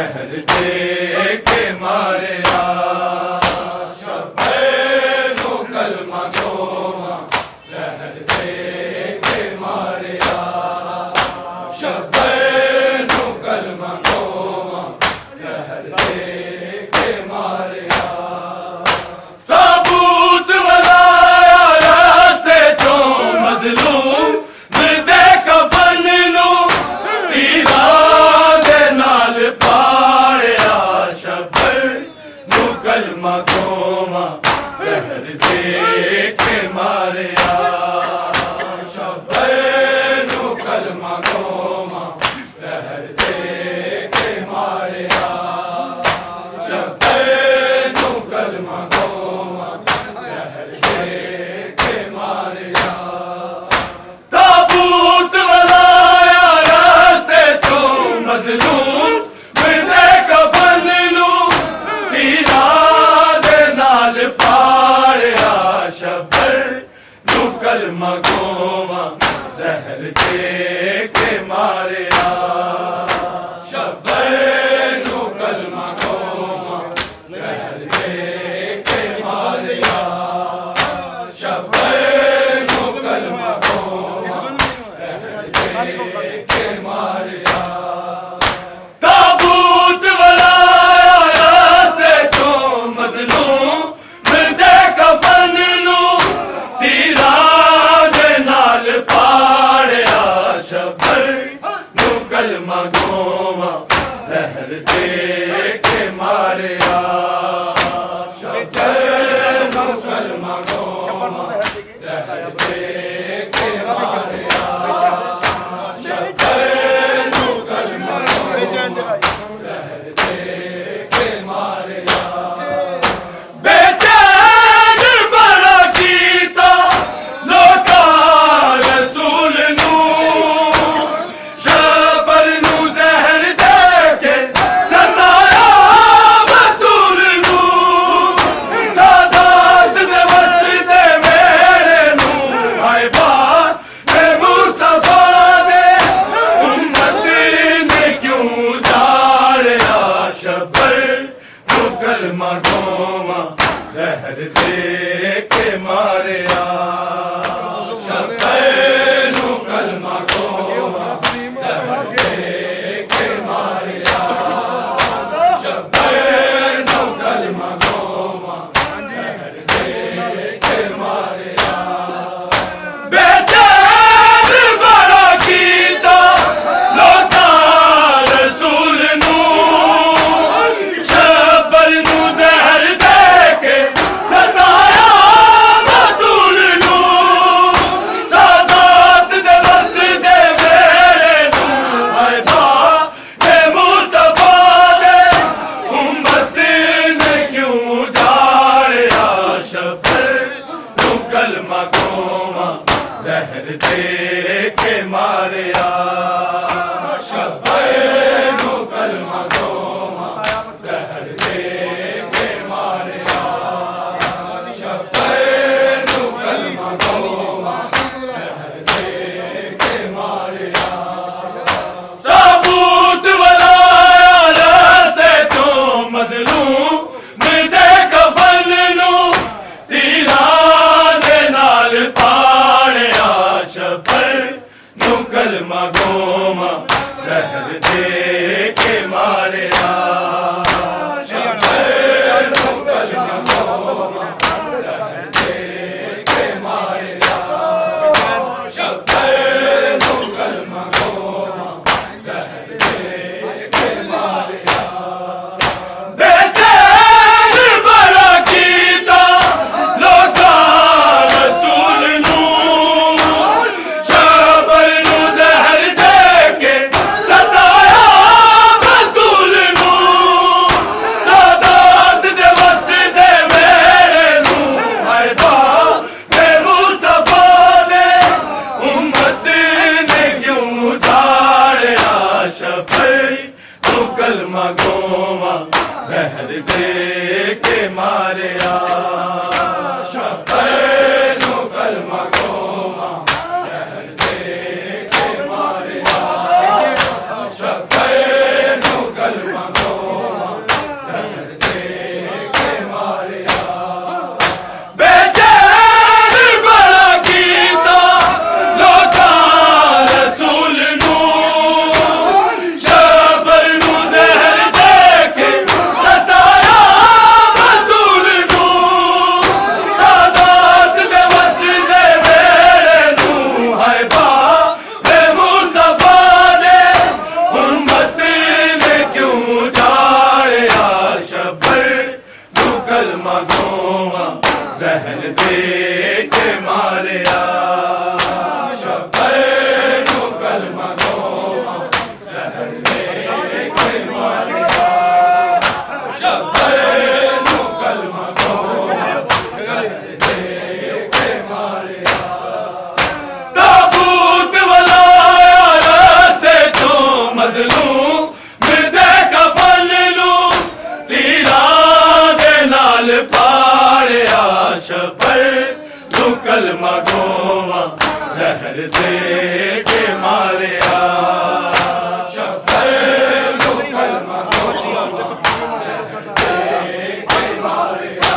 जहर दे के मारे शब्बैनो कलमा गोवा जहर दे के मारे शब्बैनो कलमा गोवा जहर दे के मारे ताबूत वलाया रास्ते चो मजलूम दे कफन नो तीरा दे नाल पाड़िया शब्बैनो कलमा गोवा जहर दे के मारिया शब्बैनो कलमा गोवा जहर दे के मारिया शब्बैनो कलमा गोवा जहर दे के मारिया ताबूत वलाया रास्ते चो मजलूम दे कफन नो तीरा दे नाल पाड़िया शब्बैनो कलमा गोवा जहर दे के मारिया शब्बैनो कलमा गोवा जहर दे के मारिया शब्बैनो कलमा गोवा जहर दे के मारिया ताबूत वलाया रास्ते चो मजलूम दे कफन नो तीरा दे नाल पाड़िया शब्बैनो कलमा गोवा जहर दे के मारिया शब्बैनो कलमा गोवा जहर दे के मारिया शब्बैनो कलमा गोवा जहर दे के मारिया बेचैन बड़ा कीता लोका रसूल नू शब्बर नू जहर दे के सताया बतूल नू सादात दे वसदे मेरे नू आए बात दे मुस्तफा दे उम्मत ने क्यों जाड़िया शब्बैनो कलमा गोवा जहर दे के मारिया शब्बैनो कलमा गोवा जहर दे के मारिया शब्बैनो कलमा गोवा जहर दे के मारिया बेचैन बड़ा कीता लोका रसूल नू शब्बर नू जहर दे के सताया बतूल नू सादात दे वसदे मेरे नू आए बात दे मुस्तफा दे उम्मत ने क्यों जाड़िया शब्बैनो कलमा गोवा जहर दे के मारिया शब्बैनो कलमा गोवा जहर दे के मारिया शब्बैनो कलमा गोवा जहर दे के मारिया ताबूत वलाया रास्ते चो मजलूम दे कफन नो तीरा दे नाल पाड़िया शब्बैनो कलमा गोवा जहर दे के मारिया शब्बैनो कलमा गोवा जहर दे के मारिया शब्बैनो कलमा गोवा जहर दे के मारिया बेचैन बड़ा कीता लोका रसूल नू शब्बर नू जहर दे के सताया बतूल नू सादात दे वसदे मेरे नू आए बात दे मुस्तफा दे उम्मत ने क्यों जाड़िया शब्बैनो कलमा गोवा जहर दे के मारिया शब्बैनो कलमा गोवा जहर दे के मारिया शब्बैनो कलमा गोवा जहर दे के मारिया शब्बैर नू कलमा गोवा जहर दे के मारिया शब्बैर नू कलमा गोवा जहर दे के मारिया ताबूत वाला रास्ते तो मजलूम मिर्दे कफन नू तीरा दे नाल पाड़िया शब्बैर नू कलमा गोवा जहर दे के मारिया शब्बैर नू कलमा गोवा जहर दे के मारिया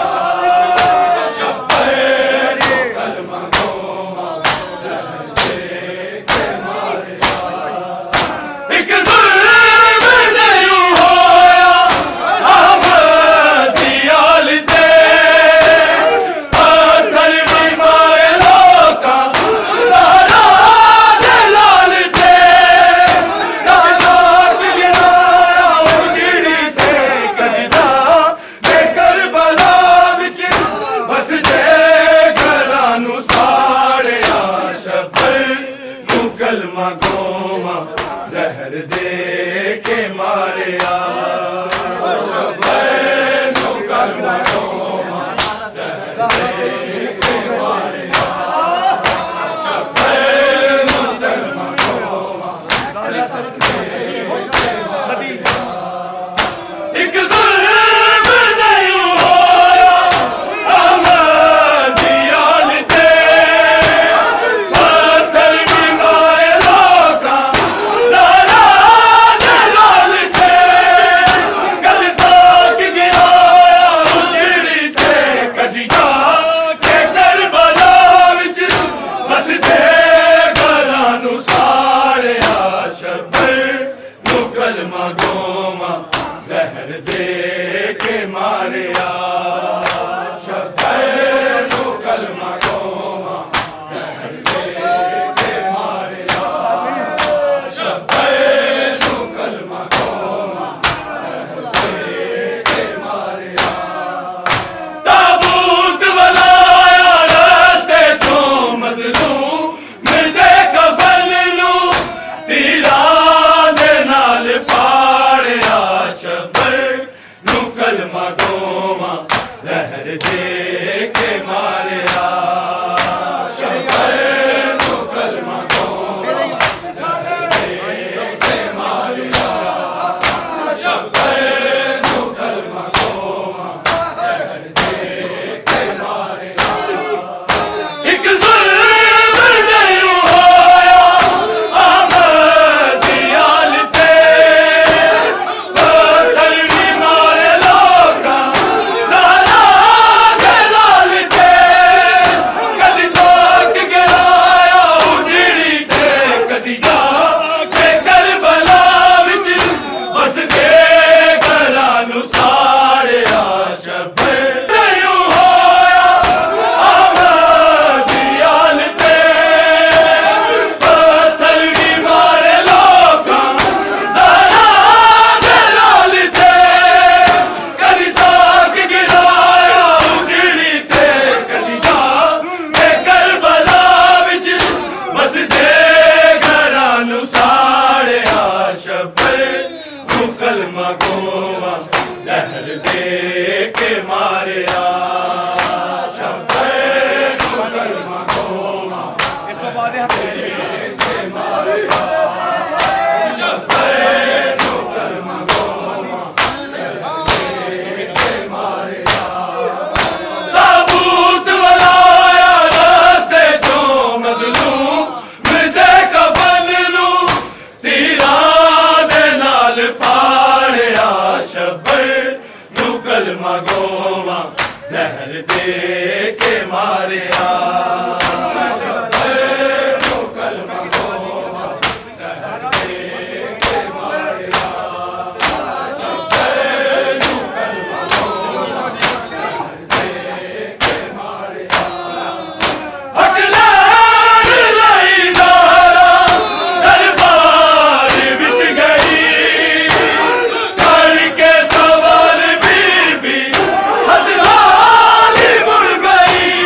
शब्बैर नू कलमा गोवा जहर दे के मारिया एक जुल्म नहीं होया अहमद याल ते पत्थर भी मारे लोका सारा दे लाल ते दादा गिराया उजड़ी ते कदा दे करबला विच बस दे घरां नू साड़िया शब्बैर नू कलमा गोवा जहर दे के मारिया शब्बैर नू कलमा गोवा जहर दे के मारिया शब्बैर नू कलमा गोवा जहर दे के मारिया एक जुल्म नहीं होया अहमद याल ते पत्थर भी मारे लोका सारा दे लाल ते कद तक गिराया उजड़ी ते कदी जा के करबला विच बस दे घरां नू साड़िया शब्बैर नू कलमा गोवा जहर दे के मारिया शब्बैर नू कलमा गोवा जहर दे के मारिया शब्बैर नू कलमा गोवा जहर दे के मारिया ताबूत वाला रास्ते तो मजलूम मिर्दे कफन नू तीरा दे नाल पाड़िया शब्बैर नू कलमा गोवा जहर दे के मारिया शब्बैर नू कलमा गोवा जहर दे के मारिया शब्बैर नू कलमा गोवा जहर दे के मारिया एक जुल्म नहीं होया अहमद याल ते पत्थर भी मारे लोका सारा दे लाल ते कद तक गिराया उजड़ी ते कदी जा के करबला विच बस दे घरां नू साड़िया शब्बैर नहीं होया अहमद याल ते पत्थर भी मारे लोका सारा दे लाल ते कदी तक गिराया उजड़ी ते कदी जा के करबला विच बस दे घरां नू साड़िया शब्बैर नू कलमा गोवा जहर दे के मारिया शब्बैर नू कलमा गोवा जहर दे के मारिया शब्बैर नू कलमा गोवा जहर दे के मारिया ताबूत वाला रास्ते तो मजलूम मिर्दे कफन नू तीरा दे नाल पाड़िया शब्बैर नू कलमा गोवा जहर दे के मारिया शब्बैर नू कलमा गोवा जहर दे के मारिया शब्बैर नू कलमा गोवा जहर दे के मारिया हकलार लाई दारा दरबार विच गई करके सवाल बीबी हदलाली मुड़ गई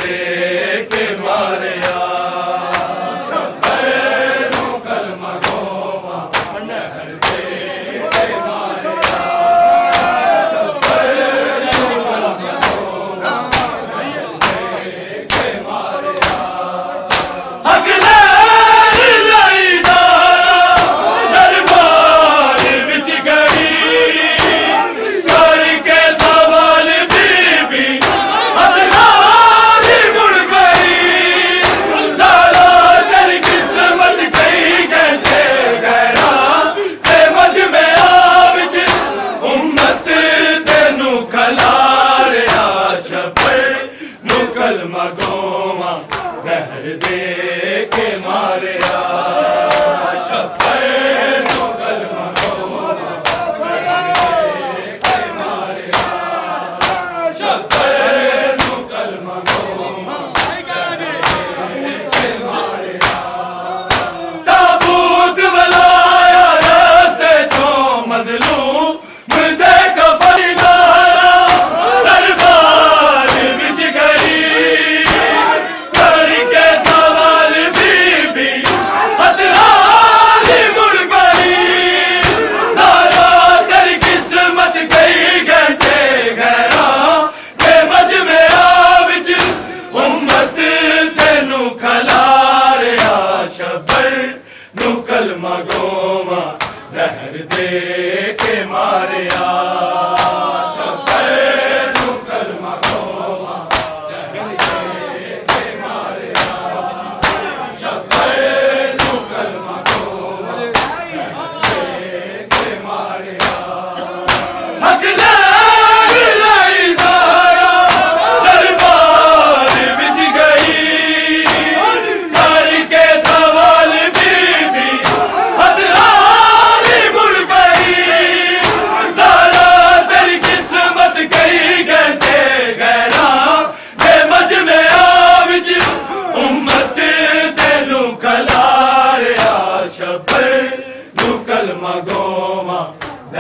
दे के मारिया शब्बैरों कलमा गोवा नहर दे के मारिया शब्बैरों कलमा गोवा नहर दे के मारिया अगले कलमा गोवा जहर दे के मारिया शब्बैरों कलमा गोवा जहर दे के मारिया शब्बैरों कलमा गोवा जहर दे के मारिया ताबूत वलाया रास्ते जो मजलूम मुझे कफरीदारा दरबार विच गई कलमा गोवा जहर दे के मारिया